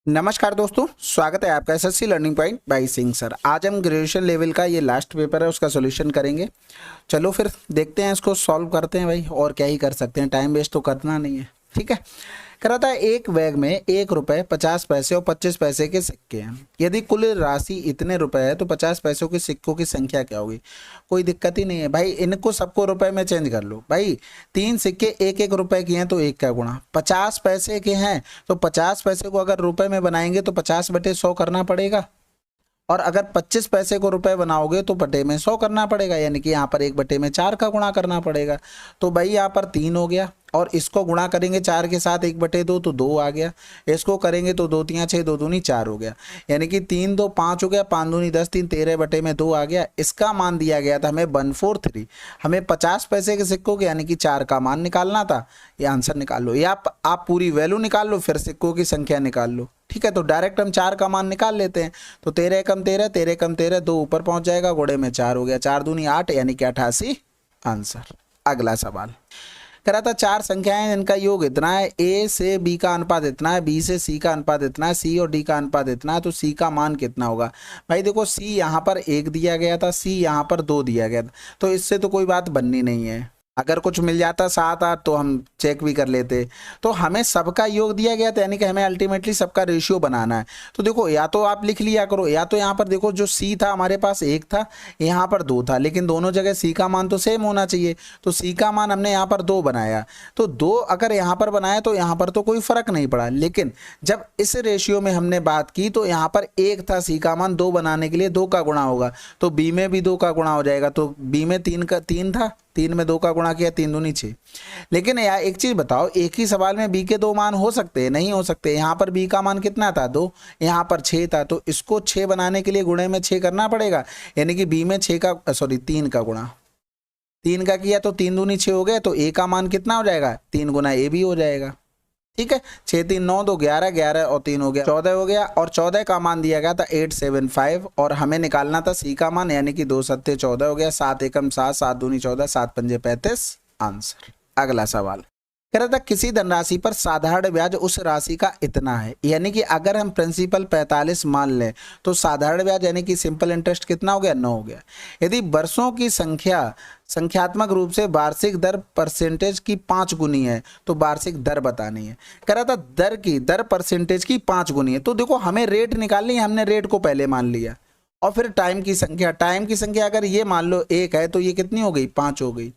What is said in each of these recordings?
नमस्कार दोस्तों, स्वागत है आपका SSC learning point by Singh sir. आज हम ग्रेजुएशन लेवल का ये लास्ट पेपर है, उसका सॉल्यूशन करेंगे। चलो फिर देखते हैं, इसको सॉल्व करते हैं भाई। और क्या ही कर सकते हैं, टाइम वेस्ट तो करना नहीं है। ठीक है। कह रहा था एक बैग में 1 रुपये 50 पैसे और 25 पैसे के सिक्के हैं। यदि कुल राशि इतने रुपए है तो 50 पैसों के सिक्कों की संख्या क्या होगी। कोई दिक्कत ही नहीं है भाई, इनको सबको रुपए में चेंज कर लो भाई। 3 सिक्के 1 1 रुपए के हैं तो 1 का गुणा 50 पैसे के हैं, तो 50 पैसे को अगर रुपए में बनाएंगे तो 50/100 करना पड़ेगा। और अगर 25 पैसे को रुपए बनाओगे तो बटे में 100 करना पड़ेगा, यानी कि यहाँ पर 1/4 का गुणा करना पड़ेगा। तो भाई यहाँ पर 3 हो गया, और इसको गुणा करेंगे 4 के साथ 1/2 तो 2 आ गया। इसको करेंगे तो 2 3 6 2 दूनी 4 हो गया, यानी कि 3 2 5 हो गया, 5 दूनी 10 3 13/2 आ गया। इसका मान दिया गया था हमें 143। हमें 50 पैसे के सिक्कों के यानी कि 4 का मान निकालना था। ये आंसर निकाल लो, या आप पूरी वैल्यू निकाल लो फिर सिक्कों की संख्या निकाल लो। ठीक है, तो डायरेक्ट हम 4 का मान निकाल लेते हैं। तो 13 एकम 13, 13 एकम 13, 2 ऊपर पहुंच जाएगा, गुणे में 4 हो गया, 4 दूनी 8 यानी कि 88 आंसर। अगला सवाल कह रहा था 4 संख्याएं जिनका योग इतना है, ए से बी का अनुपात इतना है, बी से सी का अनुपात इतना है, सी और डी का अनुपात इतना है, तो सी का मान कितना होगा। भाई देखो, सी यहाँ पर 1 दिया गया था, सी यहाँ पर 2 दिया गया था, तो इससे तो कोई बात बननी नहीं है। अगर कुछ मिल जाता 7 8 तो हम चेक भी कर लेते। तो हमें सबका योग दिया गया था, यानी कि हमें अल्टीमेटली सबका रेशियो बनाना है। तो देखो, या तो आप लिख लिया करो, या तो यहाँ पर देखो जो सी था हमारे पास 1 था, यहाँ पर 2 था, लेकिन दोनों जगह सी का मान तो सेम होना चाहिए। तो सी का मान हमने यहाँ पर 2 बनाया, तो 2 अगर यहाँ पर बनाया तो यहाँ पर तो कोई फर्क नहीं पड़ा। लेकिन जब इस रेशियो में हमने बात की तो यहाँ पर 1 था, सी का मान 2 बनाने के लिए 2 का गुणा होगा, तो बी में भी 2 का गुणा हो जाएगा। तो बी में 3 था, 3 में 2 का गुणा किया, 3 दूनी 6। लेकिन यार एक चीज बताओ, एक ही सवाल में बी के 2 मान हो सकते हैं? नहीं हो सकते। यहाँ पर बी का मान कितना था? 2, यहाँ पर 6 था, तो इसको 6 बनाने के लिए गुणे में 6 करना पड़ेगा, यानी कि बी में 6 का 3 का गुणा 3 का किया तो 3 दूनी 6 हो गए, तो ए का मान कितना हो जाएगा? 3 गुना ए भी हो जाएगा। ठीक है, 6 3 9 2 11, 11 और 3 हो गया 14 हो गया, और 14 का मान दिया गया था 875, और हमें निकालना था सी का मान, यानी कि 2 7 14 हो गया, 7 एकम 7, 7 दूनी 14, 7 पंजे 35 आंसर। अगला सवाल कह रहा था किसी धनराशि पर साधारण ब्याज उस राशि का इतना है, यानी कि अगर हम प्रिंसिपल 45 मान लें तो साधारण ब्याज यानी कि सिंपल इंटरेस्ट कितना हो गया? 9 हो गया। यदि वर्षों की संख्या संख्यात्मक रूप से वार्षिक दर परसेंटेज की 5 गुनी है तो वार्षिक दर बतानी है। कह रहा था दर परसेंटेज की 5 गुनी है, तो देखो हमें रेट निकालनी है, हमने रेट को पहले मान लिया। और फिर टाइम की संख्या अगर ये मान लो 1 है तो ये कितनी हो गई? 5 हो गई।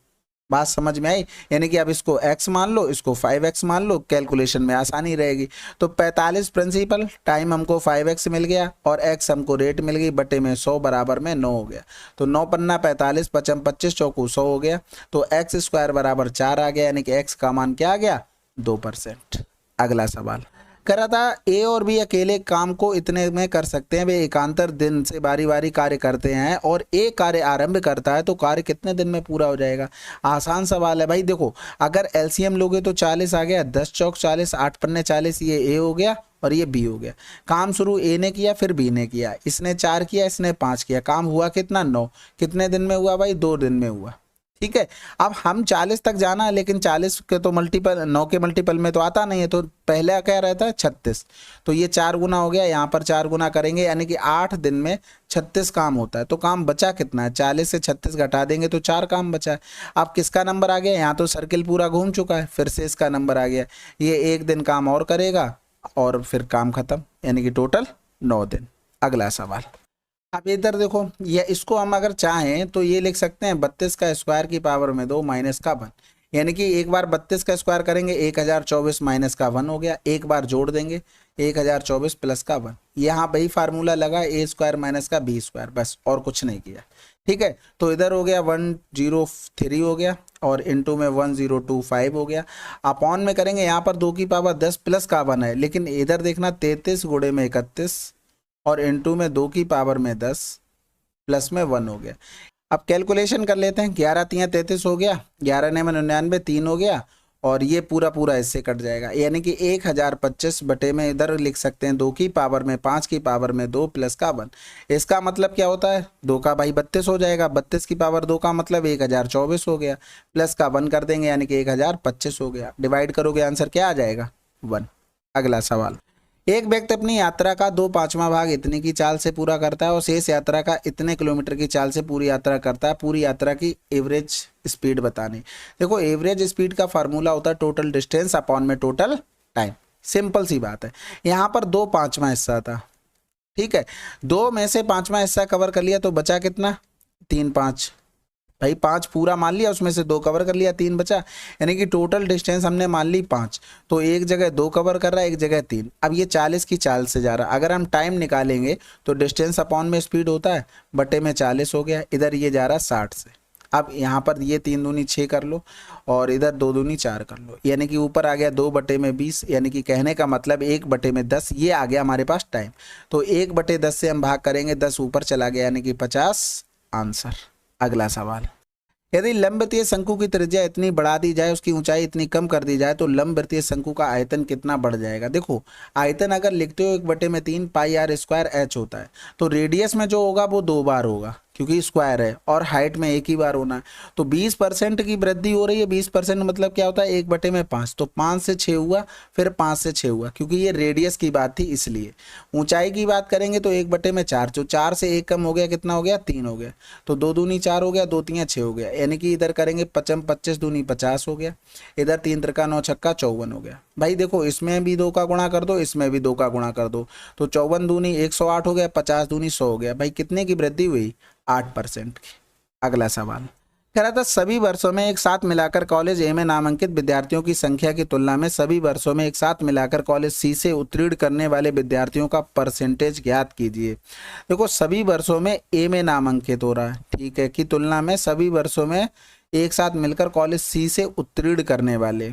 बात समझ में आई? यानी कि अब इसको x मान लो, इसको 5x मान लो, कैलकुलेशन में आसानी रहेगी। तो 45 प्रिंसिपल, टाइम हमको 5x मिल गया, और x हमको रेट मिल गई, बटे में 100 बराबर में 9 हो गया। तो 9 पन्ना 45, 55 25 चौकू 100 हो गया, तो x स्क्वायर बराबर 4 आ गया, यानी कि x का मान क्या आ गया? 2%। अगला सवाल कर रहा था ए और बी अकेले काम को इतने में कर सकते हैं, वे एकांतर दिन से बारी बारी कार्य करते हैं, और एक कार्य आरंभ करता है तो कार्य कितने दिन में पूरा हो जाएगा। आसान सवाल है भाई। देखो, अगर एलसीएम लोगे तो 40 आ गया, 10 चौक 40, 8 पन्ने 40, ये ए हो गया और ये बी हो गया। काम शुरू ए ने किया, फिर बी ने किया, इसने 4 किया, इसने 5 किया, काम हुआ कितना? 9। कितने दिन में हुआ भाई? 2 दिन में हुआ। ठीक है, अब हम 40 तक जाना है, लेकिन 40 के तो मल्टीपल 9 के मल्टीपल में तो आता नहीं है, तो पहले क्या रहता है? 36। तो ये 4 गुना हो गया, यहाँ पर 4 गुना करेंगे, यानी कि 8 दिन में 36 काम होता है। तो काम बचा कितना है? 40 से 36 घटा देंगे तो 4 काम बचा है। अब किसका नंबर आ गया? यहाँ तो सर्किल पूरा घूम चुका है, फिर से इसका नंबर आ गया। ये 1 दिन काम और करेगा और फिर काम खत्म, यानी कि टोटल 9 दिन। अगला सवाल, अब इधर देखो, ये इसको हम अगर चाहें तो ये लिख सकते हैं 32 का स्क्वायर की पावर में 2 माइनस का 1, यानी कि एक बार 32 का स्क्वायर करेंगे 1024 माइनस का 1 हो गया, एक बार जोड़ देंगे 1024 प्लस का 1। यहाँ वही फार्मूला लगा, ए स्क्वायर माइनस का बी स्क्वायर, बस और कुछ नहीं किया। ठीक है, तो इधर हो गया 103 हो गया, और इनटू में 1025 हो गया। अपॉन में करेंगे, यहाँ पर 2 की पावर 10 प्लस का 1 है, लेकिन इधर देखना 33 गुणे में 31, और इनटू में 2 की पावर में 10 प्लस में 1 हो गया। अब कैलकुलेशन कर लेते हैं, 11 3 33 हो गया, 11 9 99 3 हो गया, और ये पूरा पूरा इससे कट जाएगा, यानी कि 1025 बटे में इधर लिख सकते हैं 2 की पावर में 5 की पावर में 2 प्लस का 1। इसका मतलब क्या होता है? 2 का भाई 32 हो जाएगा, 32 की पावर 2 का मतलब 1024 हो गया, प्लस का 1 कर देंगे, यानी कि 1025 हो गया। डिवाइड करोगे आंसर क्या आ जाएगा? 1। अगला सवाल, एक व्यक्ति अपनी यात्रा का 2/5वां भाग इतने की चाल से पूरा करता है और शेष यात्रा का इतने किलोमीटर की चाल से पूरी यात्रा करता है। पूरी यात्रा की एवरेज स्पीड बतानी। देखो एवरेज स्पीड का फार्मूला होता है टोटल डिस्टेंस अपॉन में टोटल टाइम। सिंपल सी बात है। यहाँ पर 2/5वां हिस्सा था, ठीक है, 2 में से 5वां हिस्सा कवर कर लिया तो बचा कितना, 3/5। भाई 5 पूरा मान लिया, उसमें से 2 कवर कर लिया, 3 बचा। यानी कि टोटल डिस्टेंस हमने मान ली 5, तो एक जगह 2 कवर कर रहा है, एक जगह 3। अब ये 40 की चाल से जा रहा है। अगर हम टाइम निकालेंगे तो डिस्टेंस अपॉन में स्पीड होता है, बटे में 40 हो गया। इधर ये जा रहा है 60 से। अब यहाँ पर ये 3 दूनी 6 कर लो और इधर 2 दूनी 4 कर लो, यानी कि ऊपर आ गया 2/20, यानी कि कहने का मतलब 1/10 ये आ गया हमारे पास टाइम। तो 1/10 से हम भाग करेंगे, 10 ऊपर चला गया, यानी कि 50 आंसर। अगला सवाल, यदि लंबवृत्तीय शंकु की त्रिज्या इतनी बढ़ा दी जाए, उसकी ऊंचाई इतनी कम कर दी जाए, तो लंबवृत्तीय शंकु का आयतन कितना बढ़ जाएगा। देखो आयतन अगर लिखते हो 1/3 पाई आर स्क्वायर एच होता है, तो रेडियस में जो होगा वो 2 बार होगा क्योंकि स्क्वायर है, और हाइट में एक ही बार होना है। तो 20% की वृद्धि हो रही है। 20% मतलब क्या होता है, 1/5। तो 5 से 6 हुआ, फिर 5 से 6 हुआ, क्योंकि ये रेडियस की बात थी इसलिए। ऊंचाई की बात करेंगे तो 1/4, जो 4 से 1 कम हो गया, कितना हो गया, 3 हो गया। तो 2 दूनी 4 हो गया, 2 तियां 6 हो गया, यानी कि इधर करेंगे 25 दूनी 50 हो गया, इधर 3 त्रिका 9 छक्का 54 हो गया। भाई देखो इसमें भी 2 का गुणा कर दो, इसमें भी 2 का गुणा कर दो, तो 54 दूनी 108 हो गया, 50 दूनी 100 हो गया। भाई कितने की वृद्धि हुई, 8% की। अगला सवाल कह रहा था, सभी वर्षों में एक साथ मिलाकर कॉलेज ए में नामांकित विद्यार्थियों की संख्या की तुलना में सभी वर्षों में एक साथ मिलाकर कॉलेज सी से उत्तीर्ण करने वाले विद्यार्थियों का परसेंटेज ज्ञात कीजिए। देखो सभी वर्षों में ए में नामांकित हो रहा है, ठीक है, की तुलना में सभी वर्षों में एक साथ मिलकर कॉलेज सी से उत्तीर्ण करने वाले।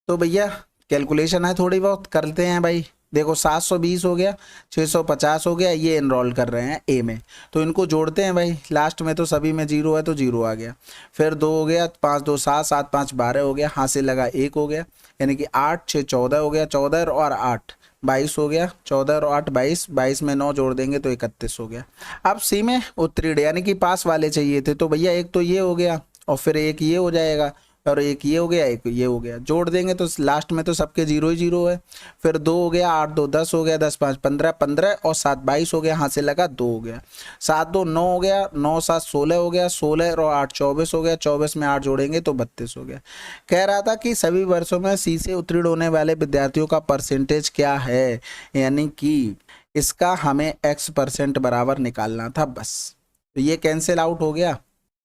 तो भैया कैलकुलेशन है, थोड़ी बहुत करते हैं भाई। देखो 720 हो गया, 650 हो गया, ये एनरोल कर रहे हैं ए में, तो इनको जोड़ते हैं भाई। लास्ट में तो सभी में 0 है तो 0 आ गया, फिर 2 हो गया, 5 2 7, 7 5 12 हो गया, हाथ से लगा 1 हो गया, यानी कि 8 6 14 हो गया, 14 और 8 22 हो गया, 14 और 8 22, 22 में 9 जोड़ देंगे तो 31 हो गया। अब सी में उत्तीर्ण यानी कि पास वाले चाहिए थे, तो भैया एक तो ये हो गया और फिर एक ये हो जाएगा और एक ये हो गया, एक ये हो गया, जोड़ देंगे तो लास्ट में तो सबके 0 ही 0 है। फिर 2 हो गया, 8 2 10 हो गया, 10 5 15, 15 और 7 22 हो गया, हाथ से लगा 2 हो गया, 7 2 9 हो गया, 9 7 16 हो गया, 16 और 8 24 हो गया, 24 में 8 जोड़ेंगे तो 32 हो गया। कह रहा था कि सभी वर्षों में सी से उत्तीर्ण होने वाले विद्यार्थियों का परसेंटेज क्या है, यानी कि इसका हमें x% बराबर निकालना था बस। तो ये कैंसिल आउट हो गया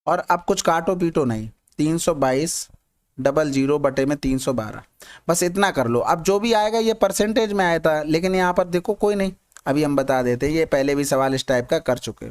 और अब कुछ काटो पीटो नहीं, 322 00 बटे में 312, बस इतना कर लो। अब जो भी आएगा ये परसेंटेज में आया था, लेकिन यहाँ पर देखो कोई नहीं, अभी हम बता देते हैं, ये पहले भी सवाल इस टाइप का कर चुके।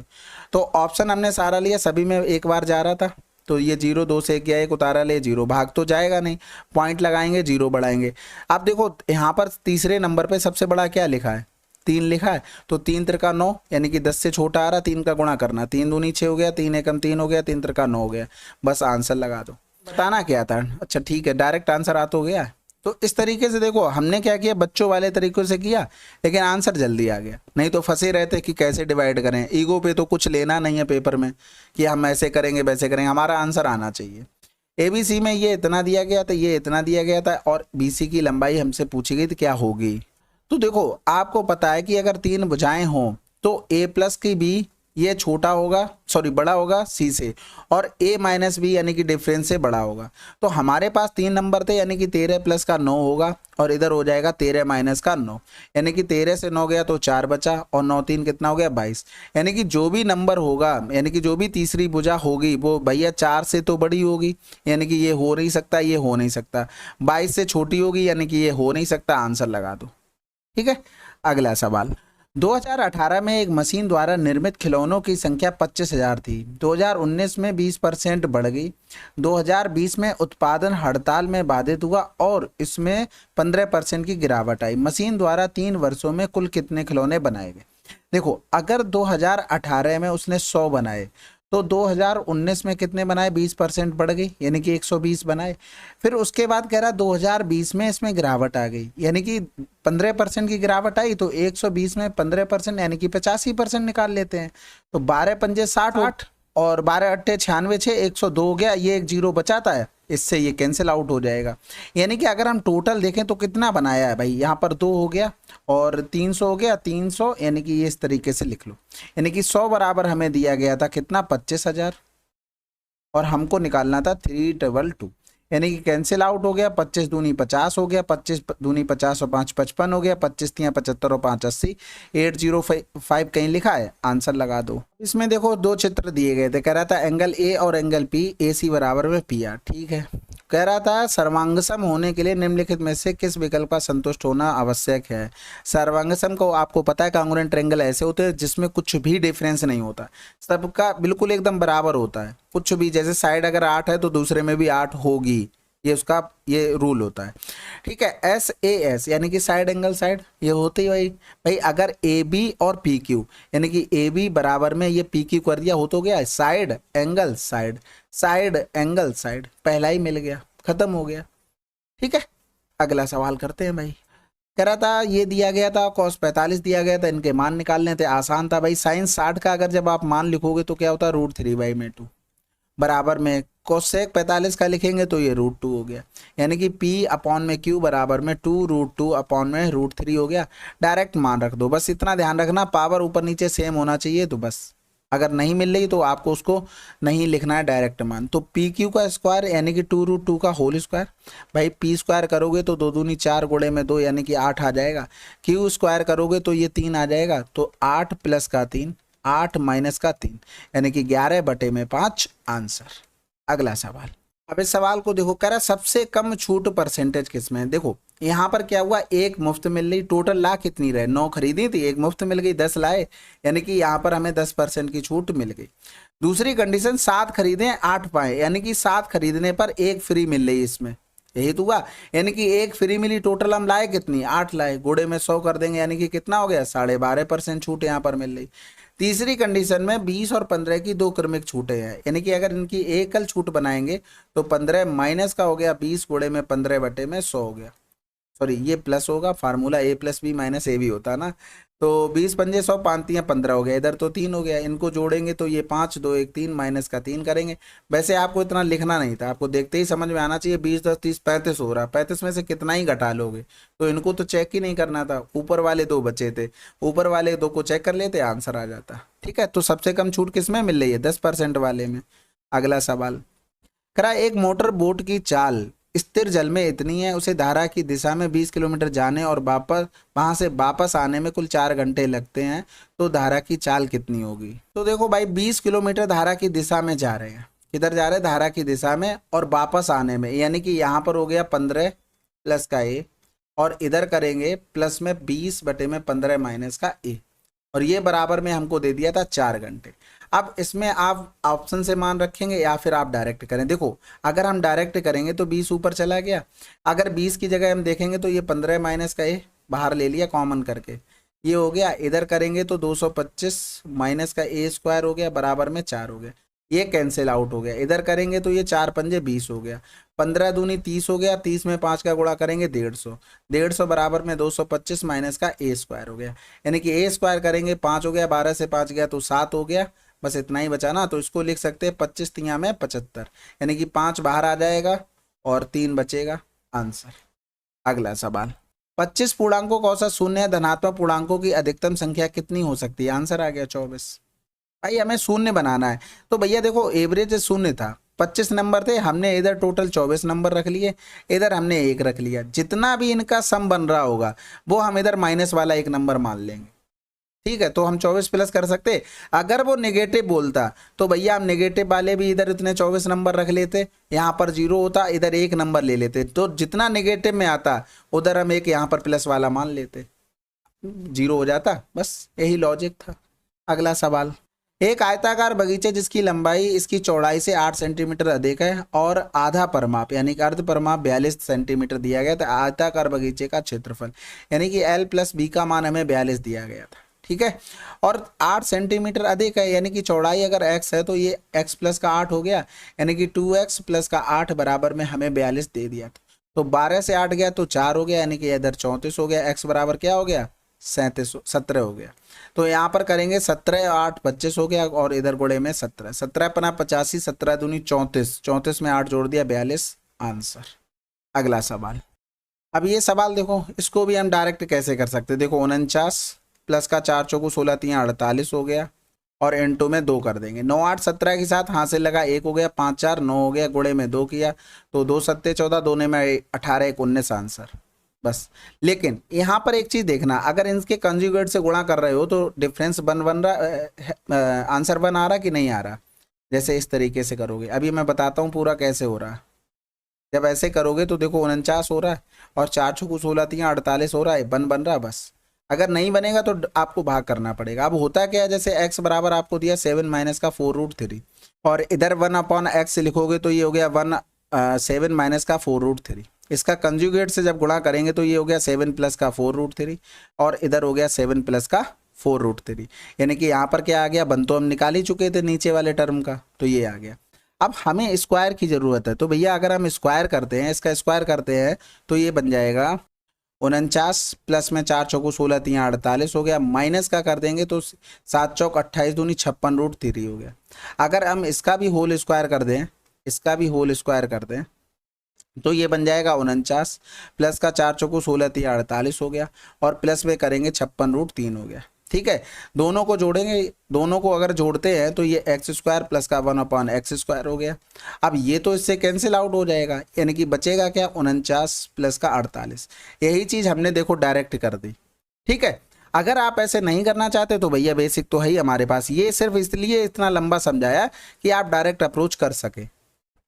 तो ऑप्शन हमने सारा लिया, सभी में एक बार जा रहा था, तो ये 0 2 से गया, एक उतारा ले 0, भाग तो जाएगा नहीं, पॉइंट लगाएंगे 0 बढ़ाएंगे। अब देखो यहाँ पर तीसरे नंबर पर सबसे बड़ा क्या लिखा है, 3 लिखा है, तो 3 त्रिका 9, यानी कि 10 से छोटा आ रहा, 3 का गुणा करना, 3 दूनी 6 हो गया, 3 एकम 3 हो गया, 3 त्रिका 9 हो गया, बस आंसर लगा दो। बताना क्या था, अच्छा ठीक है, डायरेक्ट आंसर आ तो गया। तो इस तरीके से देखो हमने क्या किया, बच्चों वाले तरीकों से किया, लेकिन आंसर जल्दी आ गया। नहीं तो फंसे रहते कि कैसे डिवाइड करें, ईगो पे तो कुछ लेना नहीं है पेपर में कि हम ऐसे करेंगे वैसे करेंगे, हमारा आंसर आना चाहिए। ABC में ये इतना दिया गया था, ये इतना दिया गया था, और BC की लंबाई हमसे पूछी गई थी क्या होगी। तो देखो आपको पता है कि अगर 3 भुजाएं हों तो A प्लस की B ये छोटा होगा, सॉरी बड़ा होगा C से, और A माइनस B यानी कि डिफरेंस से बड़ा होगा। तो हमारे पास 3 नंबर थे, यानी कि 13 प्लस का 9 होगा, और इधर हो जाएगा 13 माइनस का 9, यानी कि 13 से 9 गया तो 4 बचा, और 9 3 कितना हो गया 22, यानी कि जो भी नंबर होगा, यानी कि जो भी तीसरी भुजा होगी वो भैया 4 से तो बड़ी होगी, यानी कि ये हो नहीं सकता, ये हो नहीं सकता, 22 से छोटी होगी, यानी कि ये हो नहीं सकता, आंसर लगा दो। ठीक है, अगला सवाल, 2018 में एक मशीन द्वारा निर्मित खिलौनों की संख्या 25,000 थी, 2019 में 20% बढ़ गई, 2020 में उत्पादन हड़ताल में बाधित हुआ और इसमें 15% की गिरावट आई। मशीन द्वारा 3 वर्षों में कुल कितने खिलौने बनाए गए। देखो अगर 2018 में उसने 100 बनाए तो 2019 में कितने बनाए, 20% बढ़ गई, यानी कि 120 बनाए। फिर उसके बाद कह रहा 2020 में इसमें गिरावट आ गई, यानी कि 15% की गिरावट आई, तो 120 में 15% यानी कि 85% निकाल लेते हैं। तो 12 पंजे 60 और 12 अट्ठे 96 6 102 हो गया, ये एक 0 बचाता है, इससे ये कैंसिल आउट हो जाएगा। यानी कि अगर हम टोटल देखें तो कितना बनाया है भाई, यहाँ पर 2 हो गया और 300 हो गया 300, यानी कि ये इस तरीके से लिख लो। यानी कि 100 बराबर हमें दिया गया था कितना, 25,000, और हमको निकालना था 322, यानी कि कैंसिल आउट हो गया। 25 दूनी 50 हो गया, 25 दूनी 50 और 5 55 हो गया, 25 तियाँ 75 और 5 80, 805 कहीं लिखा है, आंसर लगा दो। इसमें देखो दो चित्र दिए गए थे, कह रहा था एंगल ए और एंगल पी ए सी बराबर में पी आर, ठीक है। कह रहा था सर्वांगसम होने के लिए निम्नलिखित में से किस विकल्प का संतुष्ट होना आवश्यक है। सर्वांगसम को आपको पता है, कांग्रुएंट ट्रायंगल ऐसे होते हैं जिसमें कुछ भी डिफरेंस नहीं होता, सबका बिल्कुल एकदम बराबर होता है, कुछ भी, जैसे साइड अगर 8 है तो दूसरे में भी 8 होगी, ये उसका ये रूल होता है, ठीक है। एस ए एस यानी कि साइड एंगल साइड, ये होते ही भाई भाई अगर ए बी और पी क्यू, यानी कि ए बी बराबर में ये पी क्यू कर दिया, हो तो गया side angle side, side angle side, पहला ही मिल गया, खत्म हो गया, ठीक है। अगला सवाल करते हैं भाई। कह रहा था ये दिया गया था cos 45 दिया गया था, इनके मान निकालने थे, आसान था भाई। साइन 60 का अगर जब आप मान लिखोगे तो क्या होता है, √3/2 बराबर में कोसेक 45 का लिखेंगे तो ये √2 हो गया, यानी कि P अपॉन में Q बराबर में 2√2 अपॉन में √3 हो गया। डायरेक्ट मान रख दो, बस इतना ध्यान रखना, पावर ऊपर नीचे सेम होना चाहिए, तो बस अगर नहीं मिल रही तो आपको उसको नहीं लिखना है, डायरेक्ट मान। तो पी क्यू का स्क्वायर यानी कि 2√2 का होल स्क्वायर, भाई पी स्क्वायर करोगे तो 2 दूनी 4 गुणे में 2 यानी कि 8 आ जाएगा। क्यू स्क्वायर करोगे तो ये 3 आ जाएगा, तो 8 प्लस का 3, 8 माइनस का 3, यानी कि 11/5 आंसर। अगला सवाल। अब इस सवाल को देखो, कह रहा सबसे कम छूट परसेंटेज किसमें है। देखो यहाँ पर क्या हुआ, एक मुफ्त मिल रही, टोटल ला कितनी रहे, 9 खरीदी थी, एक मुफ्त मिल गई, 10 लाए, यानी कि यहाँ पर हमें 10% की छूट मिल गई। दूसरी कंडीशन 7 खरीदे 8 पाए, यानी कि 7 खरीदने पर एक फ्री मिल रही, इसमें यही तो हुआ, यानी कि एक फ्री मिली, टोटल हम लाए कितनी, 8 लाए, गुणे में 100 कर देंगे, यानी कि कितना हो गया, 12.5% छूट यहाँ पर मिल रही। तीसरी कंडीशन में 20 और 15 की 2 क्रमिक छूटें हैं, यानी कि अगर इनकी एकल छूट बनाएंगे तो 15 माइनस का हो गया 20 गुणे में 15/100 हो गया, सॉरी ये प्लस होगा, फार्मूला a+b माइनस ए भी होता है ना। तो 20 पंजे 100, 5 15 हो गया, इधर तो 3 हो गया, इनको जोड़ेंगे तो ये 5 2 1 3 माइनस का 3 करेंगे। वैसे आपको इतना लिखना नहीं था, आपको देखते ही समझ में आना चाहिए, 20 10 30 35 हो रहा, 35 में से कितना ही घटा लोगे, तो इनको तो चेक ही नहीं करना था, ऊपर वाले 2 बचे थे, ऊपर वाले 2 को चेक कर लेते, आंसर आ जाता, ठीक है। तो सबसे कम छूट किस में मिल रही है, 10% वाले में। अगला सवाल, करा एक मोटर बोट की चाल स्थिर जल में इतनी है, उसे धारा की दिशा में 20 किलोमीटर जाने और वापस वहां से वापस आने में कुल 4 घंटे लगते हैं, तो धारा की चाल कितनी होगी। तो देखो भाई 20 किलोमीटर धारा की दिशा में जा रहे हैं, किधर जा रहे हैं, धारा की दिशा में, और वापस आने में, यानी कि यहाँ पर हो गया 15 प्लस का ए, और इधर करेंगे प्लस में 20/15 माइनस का ए, और ये बराबर में हमको दे दिया था 4 घंटे। अब इसमें आप ऑप्शन से मान रखेंगे या फिर आप डायरेक्ट करें। देखो अगर हम डायरेक्ट करेंगे तो 20 ऊपर चला गया, अगर 20 की जगह हम देखेंगे तो ये 15 माइनस का ए बाहर ले लिया कॉमन करके, ये हो गया, इधर करेंगे तो 225 माइनस का ए स्क्वायर हो गया, बराबर में 4 हो गया, ये कैंसिल आउट हो गया, इधर करेंगे तो ये 4 पंजे 20 हो गया, 15 दूनी 30 हो गया, 30 में 5 का गुणा करेंगे 150, 150 बराबर में 225 माइनस का ए स्क्वायर हो गया, यानी कि ए स्क्वायर करेंगे 5 हो गया, 12 से 5 गया तो 7 हो गया, बस इतना ही बचा ना। तो इसको लिख सकते हैं 25 तिया में 75, यानी कि 5 बाहर आ जाएगा और 3 बचेगा, आंसर। अगला सवाल, 25 पूर्णांकों का औसत शून्य है, धनात्मक पूर्णांकों की अधिकतम संख्या कितनी हो सकती है, आंसर आ गया 24। भाई हमें शून्य बनाना है, तो भैया देखो एवरेज शून्य था, 25 नंबर थे, हमने इधर टोटल 24 नंबर रख लिए, इधर हमने 1 रख लिया, जितना भी इनका सम बन रहा होगा वो हम इधर माइनस वाला 1 नंबर मान लेंगे, ठीक है। तो हम 24 प्लस कर सकते, अगर वो नेगेटिव बोलता तो भैया हम नेगेटिव वाले भी इधर इतने 24 नंबर रख लेते, यहाँ पर 0 होता, इधर 1 नंबर ले लेते, तो जितना नेगेटिव में आता उधर हम एक यहाँ पर प्लस वाला मान लेते, 0 हो जाता, बस यही लॉजिक था। अगला सवाल, एक आयताकार बगीचे जिसकी लंबाई इसकी चौड़ाई से 8 सेंटीमीटर अधिक है और आधा परमाप यानी कि अर्ध परमाप 42 सेंटीमीटर दिया गया था, आयताकार बगीचे का क्षेत्रफल, यानी कि L + B का मान हमें 42 दिया गया था, ठीक है, और 8 सेंटीमीटर अधिक है, यानी कि चौड़ाई अगर x है तो ये x प्लस का 8 हो गया, यानी कि 2x प्लस का 8 बराबर में हमें 42 दे दिया था, तो 12 से 8 गया तो 4 हो गया, यानी कि इधर 34 हो गया, x बराबर क्या हो गया 17 हो गया, तो यहाँ पर करेंगे 17 8 25 हो गया, और इधर गुणे में 17, 17 पना 85, 17 दूनी 34, 34 में 8 जोड़ दिया 42, आंसर। अगला सवाल, अब ये सवाल देखो, इसको भी हम डायरेक्ट कैसे कर सकते हैं। देखो 49 प्लस का 4 चौको 16 3 48 हो गया, और इनटू में 2 कर देंगे। 9 8 17 के साथ हाथ से लगा 1 हो गया, 5 4 9 हो गया, गुणे में 2 किया तो 2 सत्ते 14, दोने में 18 1 19 आंसर बस। लेकिन यहाँ पर एक चीज देखना, अगर इनके कंजुगेट से गुणा कर रहे हो तो डिफरेंस बन रहा, आंसर बन आ रहा कि नहीं आ रहा। जैसे इस तरीके से करोगे, अभी मैं बताता हूँ पूरा कैसे हो रहा है। जब ऐसे करोगे तो देखो 49 हो रहा है, और 4 छुकू 16 3 48 हो रहा है, बन रहा बस। अगर नहीं बनेगा तो आपको भाग करना पड़ेगा। अब होता क्या है, जैसे x बराबर आपको दिया 7 माइनस का 4√3, और इधर 1/x लिखोगे तो ये हो गया 7 माइनस का 4√3। इसका कंजुगेट से जब गुणा करेंगे तो ये हो गया 7 प्लस का 4√3, और इधर हो गया 7 प्लस का 4√3। यानी कि यहाँ पर क्या आ गया, बन तो हम निकाल ही चुके थे नीचे वाले टर्म का, तो ये आ गया। अब हमें स्क्वायर की जरूरत है, तो भैया अगर हम स्क्वायर करते हैं, इसका स्क्वायर करते हैं तो ये बन जाएगा 49 प्लस में 4 चौको 16 3 48 हो गया, माइनस का कर देंगे तो 7 चौक 28 दूनी 56√3 हो गया। अगर हम इसका भी होल स्क्वायर कर दें, इसका भी होल स्क्वायर कर दें तो ये बन जाएगा 49 प्लस का 4 चौको 16 3 48 हो गया, और प्लस में करेंगे 56√3 हो गया। ठीक है, दोनों को जोड़ेंगे, दोनों को अगर जोड़ते हैं तो ये एक्स स्क्वायर प्लस का 1/x स्क्वायर हो गया। अब ये तो इससे कैंसिल आउट हो जाएगा, यानी कि बचेगा क्या, 49 प्लस का 48। यही चीज हमने देखो डायरेक्ट कर दी। ठीक है, अगर आप ऐसे नहीं करना चाहते तो भैया बेसिक तो है ही हमारे पास, ये सिर्फ इसलिए इतना लंबा समझाया कि आप डायरेक्ट अप्रोच कर सके,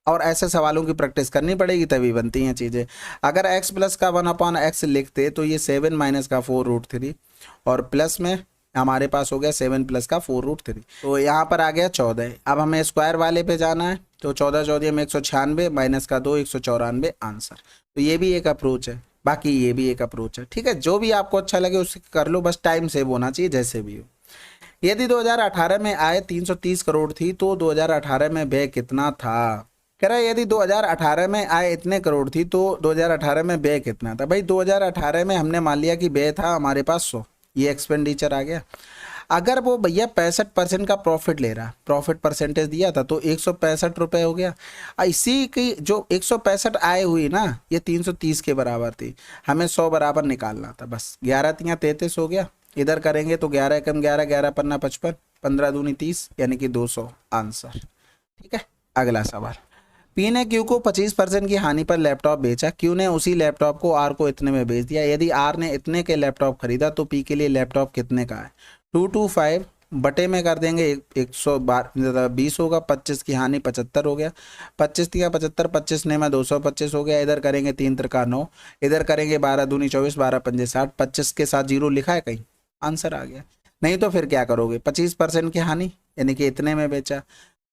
और ऐसे सवालों की प्रैक्टिस करनी पड़ेगी तभी बनती हैं चीज़ें। अगर x प्लस का 1/x लिखते तो ये 7 माइनस का 4√3, और प्लस में हमारे पास हो गया 7 प्लस का 4√3, तो यहाँ पर आ गया 14। अब हमें स्क्वायर वाले पे जाना है, तो 14 14 में 196 माइनस का 2 194 आंसर। तो ये भी एक अप्रोच है, बाकी ये भी एक अप्रोच है। ठीक है, जो भी आपको अच्छा लगे उससे कर लो, बस टाइम सेव होना चाहिए जैसे भी हो। यदि 2018 में आय 330 करोड़ थी तो 2018 में व्यय कितना था। कह रहा है यदि 2018 में आय इतने करोड़ थी तो 2018 में व्यय कितना था। भाई 2018 में हमने मान लिया कि व्यय था हमारे पास 100, ये एक्सपेंडिचर आ गया। अगर वो भैया 65% का प्रॉफिट ले रहा, प्रॉफिट परसेंटेज दिया था तो 165 रुपये हो गया। इसी की जो 165 आय हुई ना, ये 330 के बराबर थी, हमें 100 बराबर निकालना था बस। 11 तियाँ 33 हो गया, इधर करेंगे तो 11 कम 11 11 पन्ना 55, 15 दूनी 30, यानी कि 200 आंसर। ठीक है, अगला सवाल। पी ने क्यू को 25% की हानि पर लैपटॉप बेचा, क्यू ने उसी लैपटॉप को आर को इतने में बेच दिया। यदि आर ने इतने के लैपटॉप खरीदा तो पी के लिए लैपटॉप कितने का है। 225 बटे में कर देंगे 120 होगा, 25 की हानि 75 हो गया, 25 तिया 75, 25 ने में 225 हो गया। इधर करेंगे 3 त्रिका 9, इधर करेंगे 12 दूनी 24, 12 पंजे 60, 25 के साथ जीरो लिखा है कहीं, आंसर आ गया। नहीं तो फिर क्या करोगे, 25% की हानि यानी कि इतने में बेचा,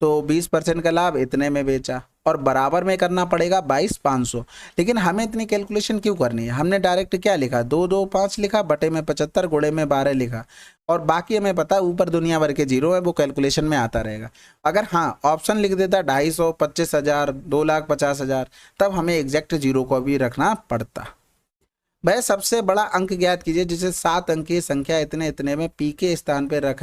तो 20% का लाभ इतने में बेचा, और बराबर में करना पड़ेगा 22,500। लेकिन हमें इतनी कैलकुलेशन क्यों करनी है, हमने डायरेक्ट क्या लिखा, 2 2 5 लिखा, बटे में 75, गुणे में 12 लिखा, और बाकी हमें पता है ऊपर दुनिया भर के जीरो है, वो कैलकुलेशन में आता रहेगा। अगर हाँ ऑप्शन लिख देता 250, 25,000, 2,50,000, तब हमें एग्जैक्ट जीरो को भी रखना पड़ता। वह सबसे बड़ा अंक ज्ञात कीजिए जिसे 7 अंक की संख्या इतने इतने में पी के स्थान पर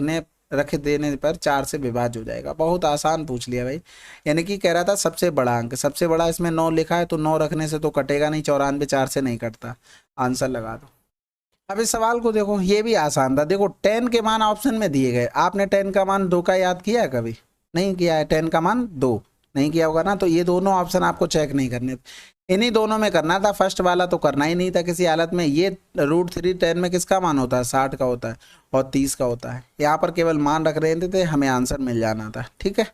रख देने पर 4 से विभाज्य हो जाएगा। बहुत आसान पूछ लिया भाई, यानी कि कह रहा था सबसे बड़ा अंक, सबसे बड़ा इसमें 9 लिखा है तो 9 रखने से तो कटेगा नहीं, 94 4 से नहीं कटता, आंसर लगा दो। अब इस सवाल को देखो, ये भी आसान था। देखो 10 के मान ऑप्शन में दिए गए, आपने 10 का मान 2 का याद किया है कभी, नहीं किया है, 10 का मान 2 नहीं किया होगा ना, तो ये दोनों ऑप्शन आपको चेक नहीं करने, इन्हीं दोनों में करना था। फर्स्ट वाला तो करना ही नहीं था किसी हालत में। ये √3 10 में किसका मान होता है, 60 का होता है, और 30 का होता है। यहाँ पर केवल मान रख रहे थे, हमें आंसर मिल जाना था। ठीक है,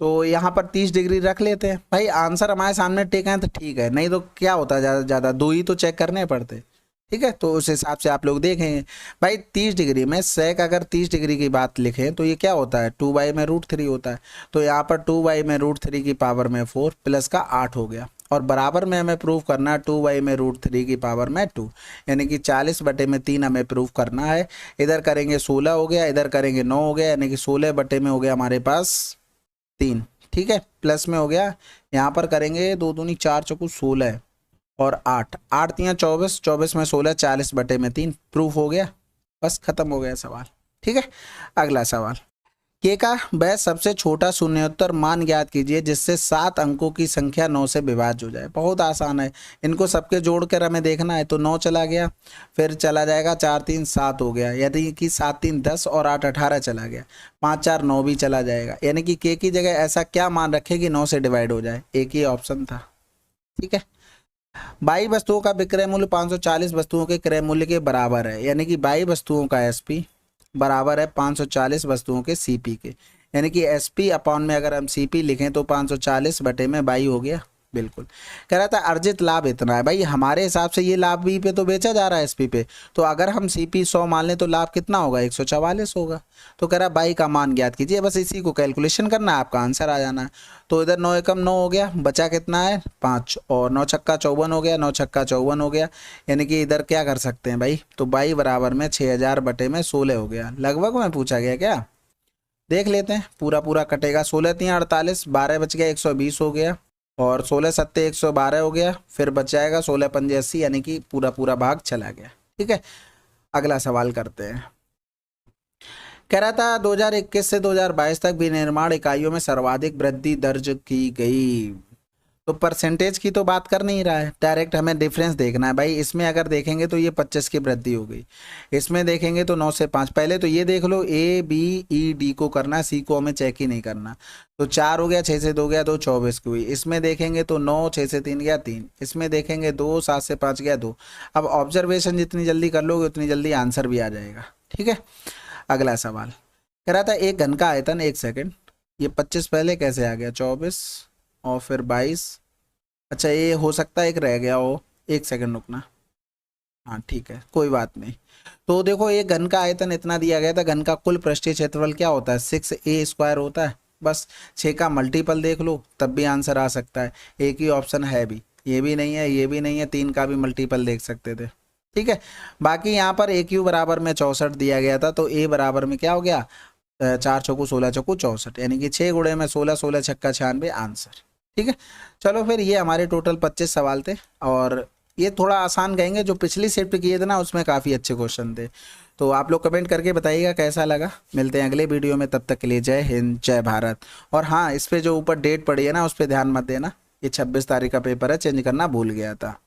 तो यहाँ पर 30 डिग्री रख लेते हैं भाई, आंसर हमारे सामने टिक है तो ठीक है, नहीं तो क्या होता है ज़्यादा से ज़्यादा 2 ही तो चेक करने पड़ते। ठीक है, तो उस हिसाब से आप लोग देखेंगे भाई 30 डिग्री में सेक अगर 30 डिग्री की बात लिखें तो ये क्या होता है, 2y में √3 होता है, तो यहाँ पर 2y में √3 की पावर में 4 प्लस का 8 हो गया, और बराबर में हमें प्रूव करना है 2y में √3 की पावर में 2, यानी कि 40 बटे में 3 हमें प्रूव करना है। इधर करेंगे 16 हो गया, इधर करेंगे 9 हो गया, यानी कि 16 बटे में हो गया हमारे पास 3। ठीक है, प्लस में हो गया, यहाँ पर करेंगे 2 दूनी 4 चौकू 16 और 8 8 तियाँ 24, 24 में 16, 40 बटे में 3, प्रूफ हो गया, बस खत्म हो गया सवाल। ठीक है, अगला सवाल। के का वह सबसे छोटा शून्योत्तर मान ज्ञात कीजिए जिससे 7 अंकों की संख्या 9 से विभाज्य हो जाए। बहुत आसान है, इनको सबके जोड़कर हमें देखना है। तो 9 चला गया, फिर चला जाएगा 4 3 7 हो गया, यानी कि 7 3 10 और 8 18 चला गया, 5 4 9 भी चला जाएगा। यानी कि के की जगह ऐसा क्या मान रखे कि 9 से डिवाइड हो जाए, एक ही ऑप्शन था। ठीक है, 22 वस्तुओं का विक्रय मूल्य 540 वस्तुओं के क्रय मूल्य के बराबर है, यानी कि 22 वस्तुओं का एसपी बराबर है 540 वस्तुओं के सीपी के। यानी कि एसपी अपॉन में अगर हम सीपी लिखें तो 540 बटे में 22 हो गया। बिल्कुल, कह रहा था अर्जित लाभ इतना है। भाई हमारे हिसाब से ये लाभ बी पे तो बेचा जा रहा है एसपी पे, तो अगर हम सीपी 100 मान लें तो लाभ कितना होगा, 144 होगा। तो कह रहा बाई का मान ज्ञात कीजिए, बस इसी को कैलकुलेशन करना है, आपका आंसर आ जाना है। तो इधर 9 एकम 9 हो गया, बचा कितना है 5, और 9 छक्का 54 हो गया, 9 छक्का 54 हो गया। यानी कि इधर क्या कर सकते हैं भाई, तो बाई बराबर में 6000 बटे में 16 हो गया। लगभग में पूछा गया क्या, देख लेते हैं। पूरा पूरा कटेगा, 16 3 48, 12 बच गया 120 हो गया, और 16 सत्ते 112 हो गया, फिर बच जाएगा 16 पंजे 80, यानी कि पूरा पूरा भाग चला गया। ठीक है, अगला सवाल करते हैं। कह रहा था 2021 से 2022 तक विनिर्माण इकाइयों में सर्वाधिक वृद्धि दर्ज की गई। तो परसेंटेज की तो बात कर नहीं रहा है, डायरेक्ट हमें डिफरेंस देखना है भाई। इसमें अगर देखेंगे तो ये 25 की वृद्धि हो गई, इसमें देखेंगे तो 9 से 5। पहले तो ये देख लो, ए बी ई डी को करना, सी को हमें चेक ही नहीं करना। तो 4 हो गया, 6 से 2 गया 2, 24 की हुई। इसमें देखेंगे तो 9, 6 से 3 गया 3, इसमें देखेंगे 2, 7 से 5 गया 2। अब ऑब्जर्वेशन जितनी जल्दी कर लोगे उतनी जल्दी आंसर भी आ जाएगा। ठीक है, अगला सवाल कह रहा था एक घन का आयतन, 1 सेकेंड, ये 25 पहले कैसे आ गया, 24 और फिर 22। अच्छा ये हो सकता है एक रह गया हो, 1 सेकंड रुकना। हाँ ठीक है, कोई बात नहीं। तो देखो ये घन का आयतन इतना दिया गया था, घन का कुल पृष्ठीय क्षेत्रफल क्या होता है, 6a² होता है। बस 6 का मल्टीपल देख लो तब भी आंसर आ सकता है। एक ही ऑप्शन है भी, ये भी नहीं है, ये भी नहीं है, 3 का भी मल्टीपल देख सकते थे। ठीक है, बाकी यहाँ पर ए क्यू बराबर में 64 दिया गया था, तो ए बराबर में क्या हो गया, 4 चौकू 16 चौकू 64, यानी कि 6 गुणे में 16, 16 छक्का 96 आंसर। ठीक है, चलो फिर ये हमारे टोटल 25 सवाल थे, और ये थोड़ा आसान कहेंगे, जो पिछली शिफ्ट किए थे ना उसमें काफ़ी अच्छे क्वेश्चन थे। तो आप लोग कमेंट करके बताइएगा कैसा लगा। मिलते हैं अगले वीडियो में, तब तक के लिए जय हिंद जय भारत। और हाँ, इस पर जो ऊपर डेट पड़ी है ना उस पर ध्यान मत देना, ये 26 तारीख का पेपर है, चेंज करना भूल गया था।